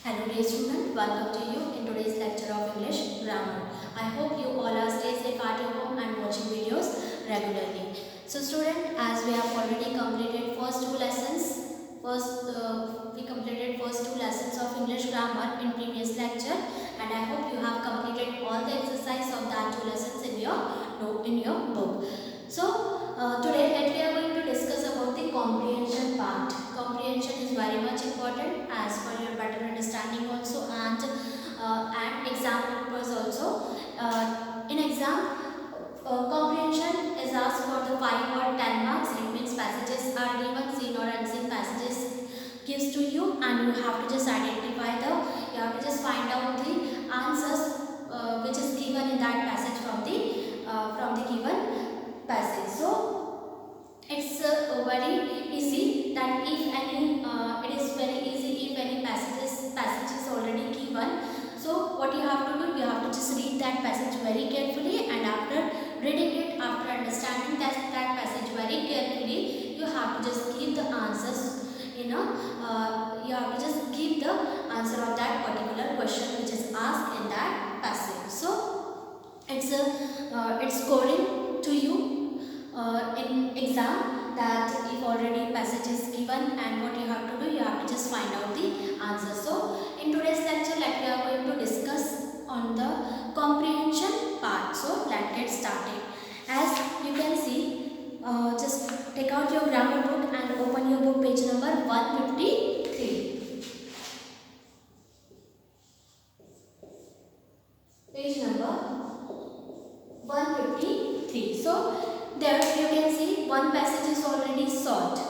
Hello dear student, welcome to you in today's lecture of English grammar. I hope you all are stay safe at your home and watching videos regularly. So student, as we have already completed first two lessons, we completed first two lessons of English grammar in previous lecture, and I hope you have completed all the exercise of that two lessons in your book. So today we are going to discuss about the comprehension part. Comprehension is very much important as for your better understanding also and exam purpose also. In exam, comprehension is asked for the 5 or 10 marks. It means passages are given, seen or unseen passages gives to you, and you have to just you have to just find out the answers which is given in that passage from the given passage. So it's very easy that if any it is very easy if any passage is already given. So what you have to do, you have to just read that passage very carefully, and after reading it, after understanding that passage very carefully, you have to just give the answers. You have to just give the answer of that particular question which is asked in that passage. So it's according to you in exam that if already passage is given, and what you have to do, you have to just find out the answer. So in today's lecture, we are going to discuss on the comprehension part. So let's get started. As you can see, just take out your grammar book and open your book page number 153. Page number 153. So there you can see one passage is already solved.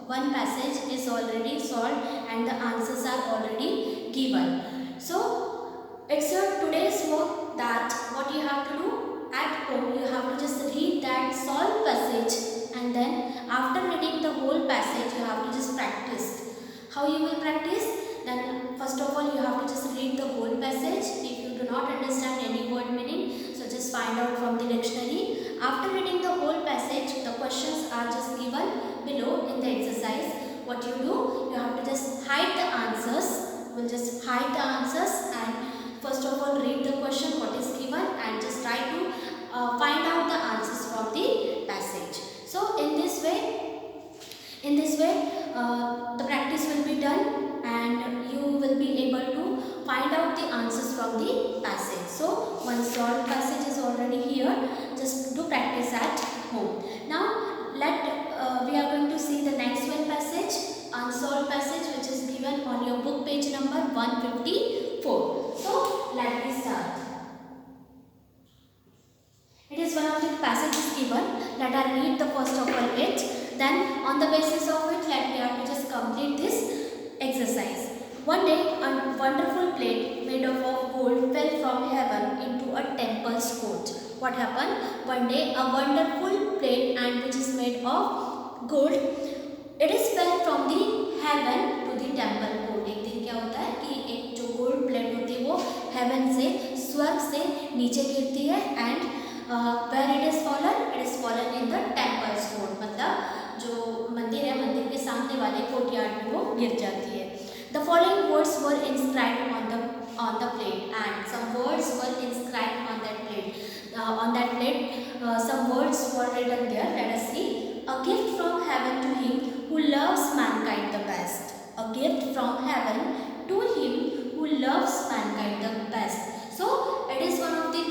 One passage is already solved and the answers are already given. So it's your today's work that what you have to do at home, you have to just read that solved passage, and then after reading the whole passage you have to just practice. How you will practice? Then first of all you have to just read the whole passage. If you do not understand any word meaning, so just find out from the dictionary. After reading the whole passage, the questions are just given below in the exercise. What you do, you have to just hide the answers. We'll just hide the answers and first of all read the question what is given and just try to find out the answers from the passage. So in this way the practice will be done and you will be able to find out the answers from the passage. So one solved passage is already here. Just do practice at home. Now we are going to see the next one passage, unsolved passage, which is given on your book page number 154. So let me start. It is one of the passages given. Let us read the first of all it. Then on the basis of it, we have to just complete this exercise. One day, a wonderful plate made of gold fell from heaven into a temple's court. What happened? One day, a wonderful plate and which is made of gold, it is fell from the heaven to the temple court. एक दिन क्या होता है कि एक जो gold plate होती है वो हेवन से स्वर्ग से नीचे गिरती है and where it is fallen in the temple's court. मतलब जो मंदिर है, मंदिर के सामने वाले कोर्टयार्ड में वो गिर जाती है. The following words were inscribed on the plate, and some words were inscribed on that plate. Some words were written there. Let us see. A gift from heaven to him who loves mankind the best. A gift from heaven to him who loves mankind the best. So it is one of the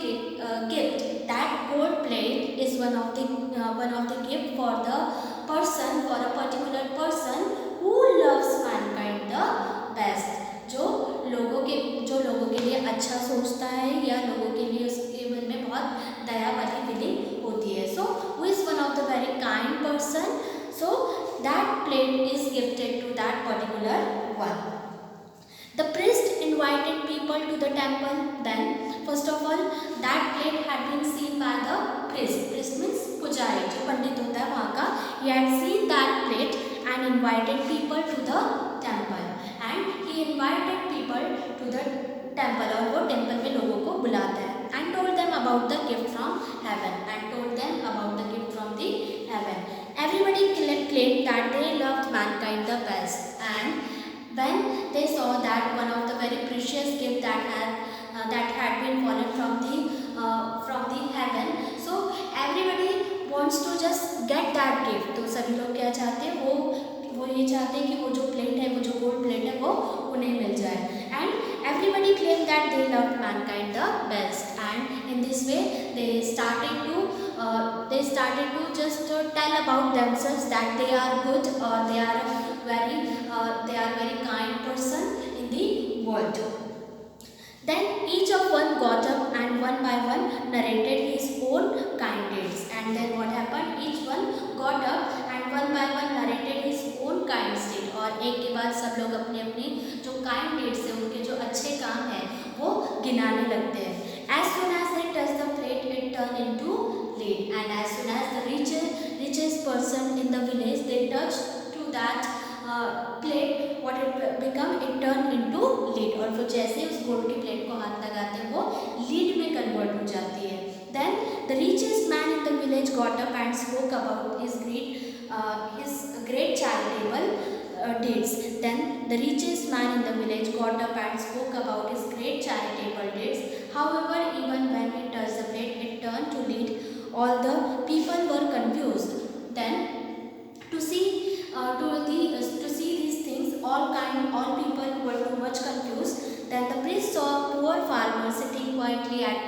gift. That gold plate is one of the gift for the person, for a particular person who loves mankind the best. जो लोगों के लिए अच्छा सोचता है या लोगों के लिए उसके मन में बहुत दया वाली फीलिंग होती है. So who is one of the very kind person? So that plate is gifted to that particular one. The priest invited people to the temple. Then first of all that plate had been seen by the priest. Priest means पुजारी, जो पंडित होता है वहाँ का. He had seen that plate and invited people to the temple. And he invited people to the temple, और वो temple में लोगों को बुलाता है. And told them about the gift from heaven. Everybody claimed that they loved mankind the best. And when they saw that one of the very precious gift that had been fallen from the heaven, so everybody wants to just get that gift. तो सभी लोग क्या चाहते हैं, वो ये चाहते हैं कि वो जो प्लेट है, वो जो गोल्ड प्लेट है, वो उन्हें मिल जाए. And everybody claimed that they loved mankind the best, and in this way they started to just tell about themselves that they are good, or they are very kind person in the world. Then each of one got up and one by one narrated his own kind deeds. And then what happened? Each one got up and one by one narrated his own kind deeds. और एक के बाद सब लोग अपने अपने जो kind deeds है, उनके जो अच्छे काम हैं, वो गिनाने लगते हैं. As soon as they touched the plate, it turned into lead. And as soon as the richest person in the village, they touched to that plate, what it become, it turn into lead. और फिर जैसे उस gold की plate को हाथ लगाते हैं, वो लीड में कन्वर्ट हो जाती है. Then the richest man in the village got up and spoke about his great charitable deeds. Then the richest man in the village got up and spoke about his great charitable deeds. However, even when it touched the plate, it turned to lead. All the people were confused. Then to see these things, all people were too much confused. Then the priest saw a poor farmer sitting quietly at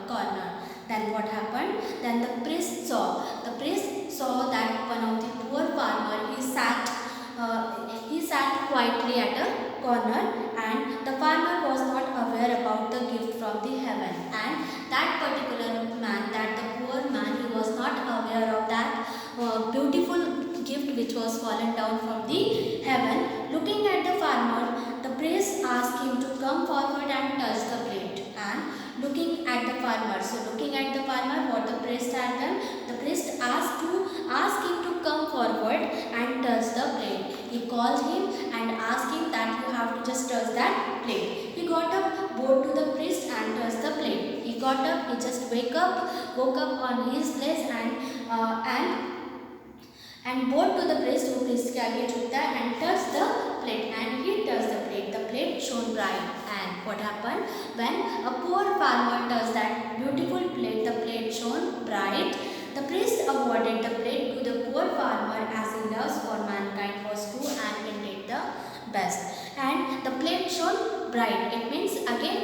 corner. Then what happened? Then the priest saw that one of the poor farmer, he sat quietly at a corner, and the farmer was not aware about the gift from the heaven. And that particular man, that the poor man, he was not aware of that beautiful gift which was fallen down from the heaven. Looking at the farmer, the priest asked him to come forward and touch the plate. And looking at the farmer, what the priest had done, the priest asked him to come forward and touch the plate. He called him and asked him that you have to just touch that plate. He got up, bowed to the priest and touched the plate. He got up, he just woke up on his place and bowed to the priest, who priest के आगे झुकता है, and touched the plate. And he touched the plate. The plate shone bright. And what happened? When a poor farmer touched that beautiful plate, the plate shone bright. The priest awarded the plate to the poor farmer as his love for mankind was true and indeed the best. And the plate shone bright. It means again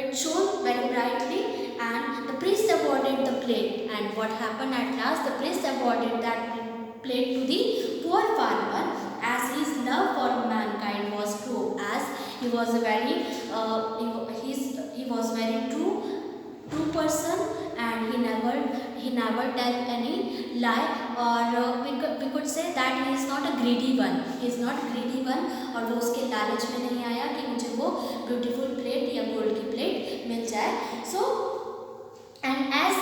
it shone very brightly, and the priest awarded the plate. And what happened at last? The priest awarded that plate to the poor farmer as his love for mankind was true, as he was a very he was very true person, and he never tell any lie, or we could say that he is not a greedy one. He is not greedy one, और वो उसके लालच में नहीं आया कि मुझे वो ब्यूटीफुल प्लेट या गोल्ड की प्लेट मिल जाए. So and as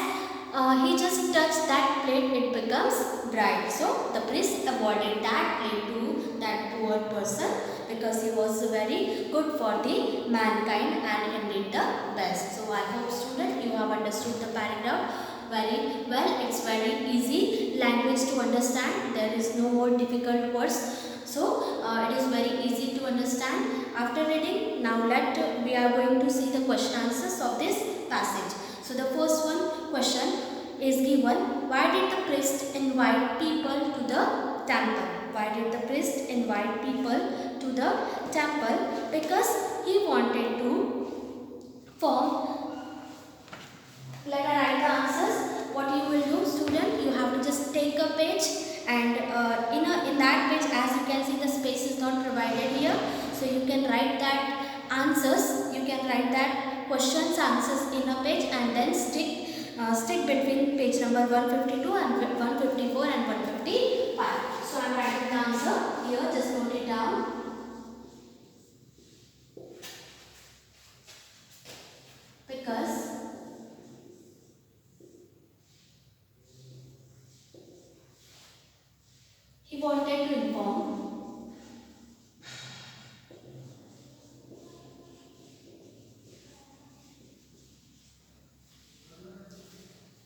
he just touched that plate, it becomes bright. So the priest awarded that plate to that poor person because he was very good for the mankind and indeed the best. So I hope students you have understood the paragraph very well. It's very easy language to understand. There is no more difficult words. So it is very easy to understand. After reading, now we are going to see the question answers of this passage. So the first one question is given: why did the priest invite people to the temple? Why did the priest invite people to the temple? Because he wanted to form. Let us write the answers. What you will do, student, you have to just take a page, and in that page, as you can see, the space is not provided here, so you can write that answers. You can write that questions answers in a page, and then stick between page number 152 and 154 and 155. So I am writing the answer here. Just note it down. Because he wanted to inform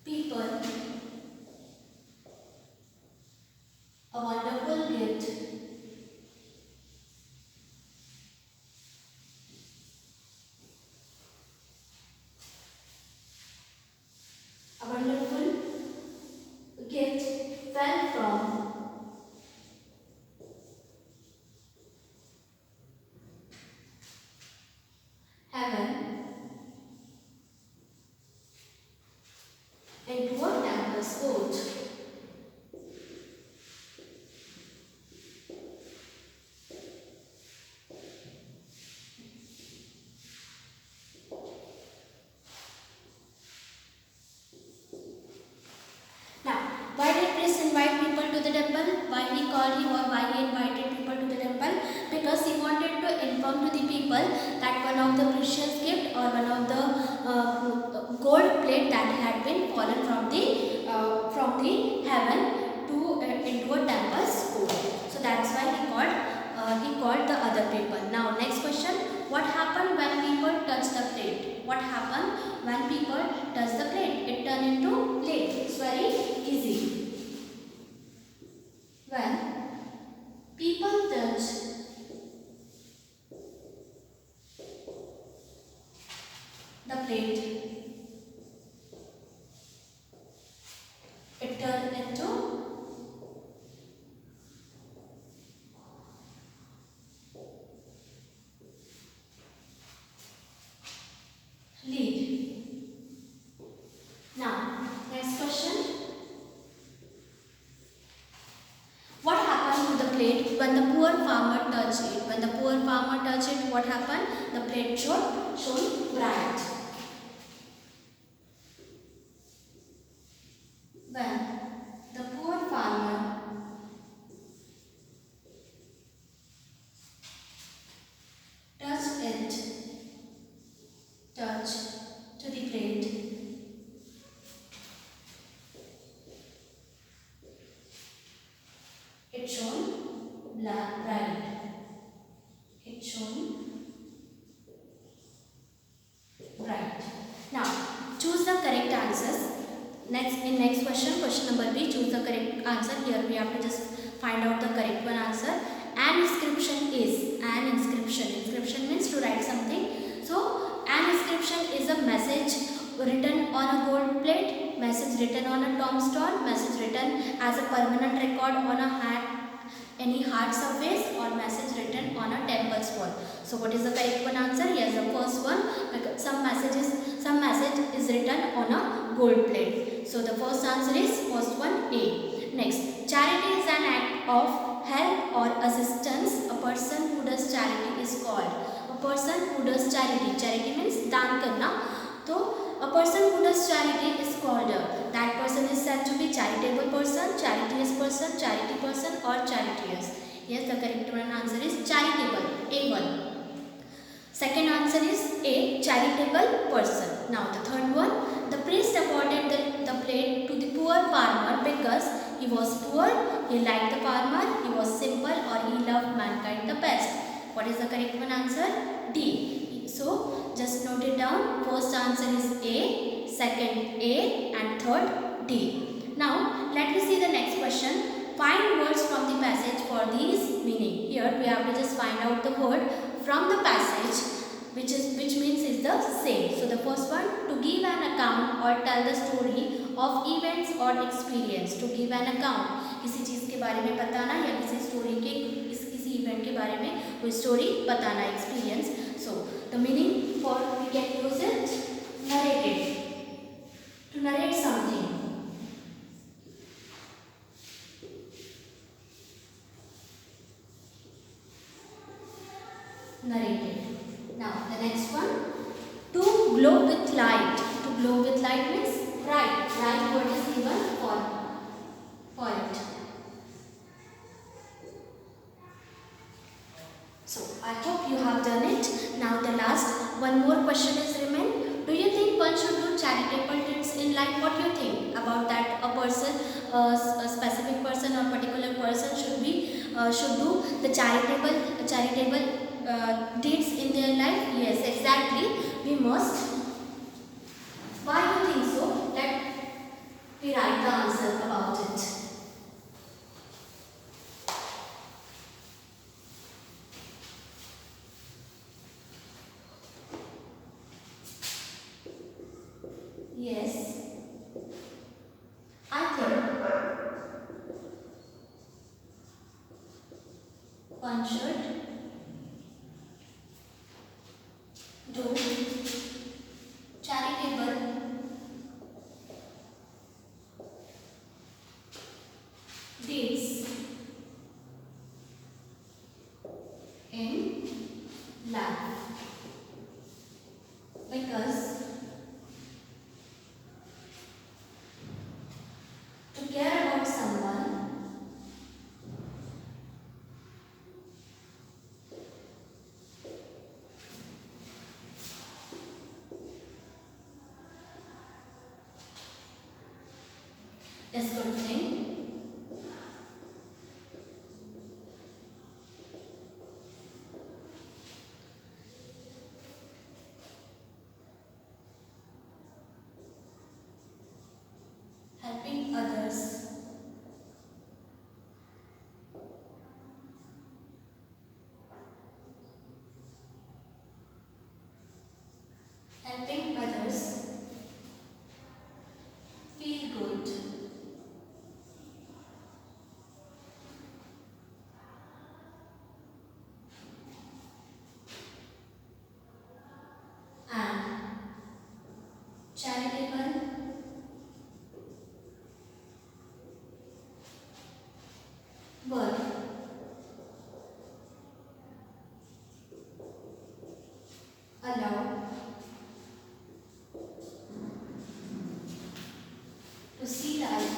people a wonderful gift people that one of the precious gift or one of the gold plate that had been fallen from the heaven to into a temple's court. So that's why he called the other people. Now next question: what happened when people touch the plate? What happened when people touch the plate? It turned into plate. It's very easy. When people touch the plate, it turned into lead. Now, next question. What happened to the plate when the poor farmer touched it? When the poor farmer touched it, what happened? The plate shone bright. When the poor farmer touched to the plate, it shone bright. It shone bright. Now, choose the correct answers. Next question, question number B, choose the correct answer. Here we have to just find out the correct one answer. An inscription is, an inscription. Inscription means to write something. So, an inscription is a message written on a gold plate, message written on a tombstone, message written as a permanent record on a any hard surface, or message written on a temple's wall. So what is the correct one answer? Yes, the first one. Some message is written on a gold plate. So the first answer is first one, A. Next, charity is an act of help or assistance. A person who does charity is called. A person who does charity. Charity means दान करना. So a person who does charity is called. That person is said to be charitable person, charity person, or chariteous. Yes, the correct one answer is charitable. A1. Second answer is A, charitable person. Now the third one, the priest awarded the plate to the poor farmer because he was poor, he liked the farmer, he was simple, or he loved mankind the best. What is the correct one answer? D. So just note it down. First answer is A, second A, and third D. Now let me see the next question. Find words from the passage for these meaning. Here we have to just find out the word from the passage, which means is the same. So the first one, to give an account or tell the story of events or experience. To give an account, किसी चीज के बारे में बताना या किसी story के किसी इवेंट के बारे में कोई स्टोरी बताना, experience. So the meaning for we can use it narrated. To narrate something. Narrated. Now the next one, to glow with light. To glow with light means bright. Bright word is given for it. So I hope you have done it. Now the last one more question is remain. Do you think one should do charitable deeds in life? What do you think about that? A person, a specific person or particular person should do the charitable deeds in their life? Yes, exactly. We must. Why do you think so? Let me write the answer about it. Yes, I think one should do charitable deeds in life, because to care about someone is good thing. Helping others. Helping others. Feel good. And charitable. Work. Allow. To see life.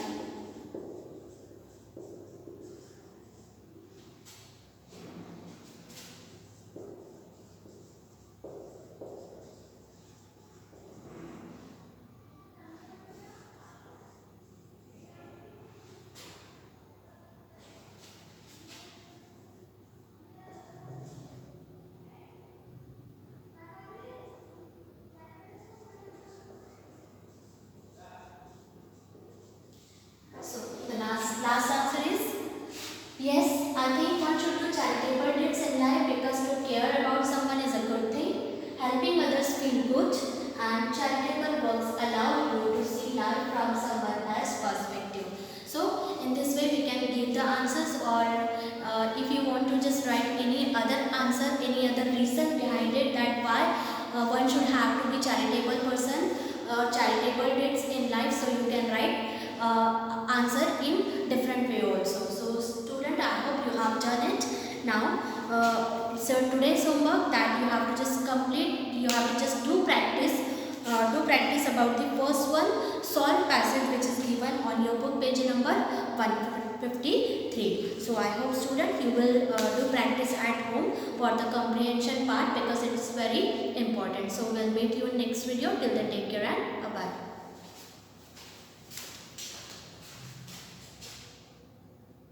So the last answer is yes. I think one should do charitable deeds in life because to care about someone is a good thing. Helping others feel good, and charitable works allow you to see life from someone else's perspective. So in this way we can give the answers, or if you want to just write any other answer, any other reason behind it that why one should have to be charitable person or charitable deeds in life, so you can write answer in different way also. So student, I hope you have done it now. So today's homework that you have to just complete, you have to just do practice about the first one, solve passage which is given on your book page number 153. So I hope student you will do practice at home for the comprehension part because it is very important. So we'll meet you in next video. Till then, take care and bye bye.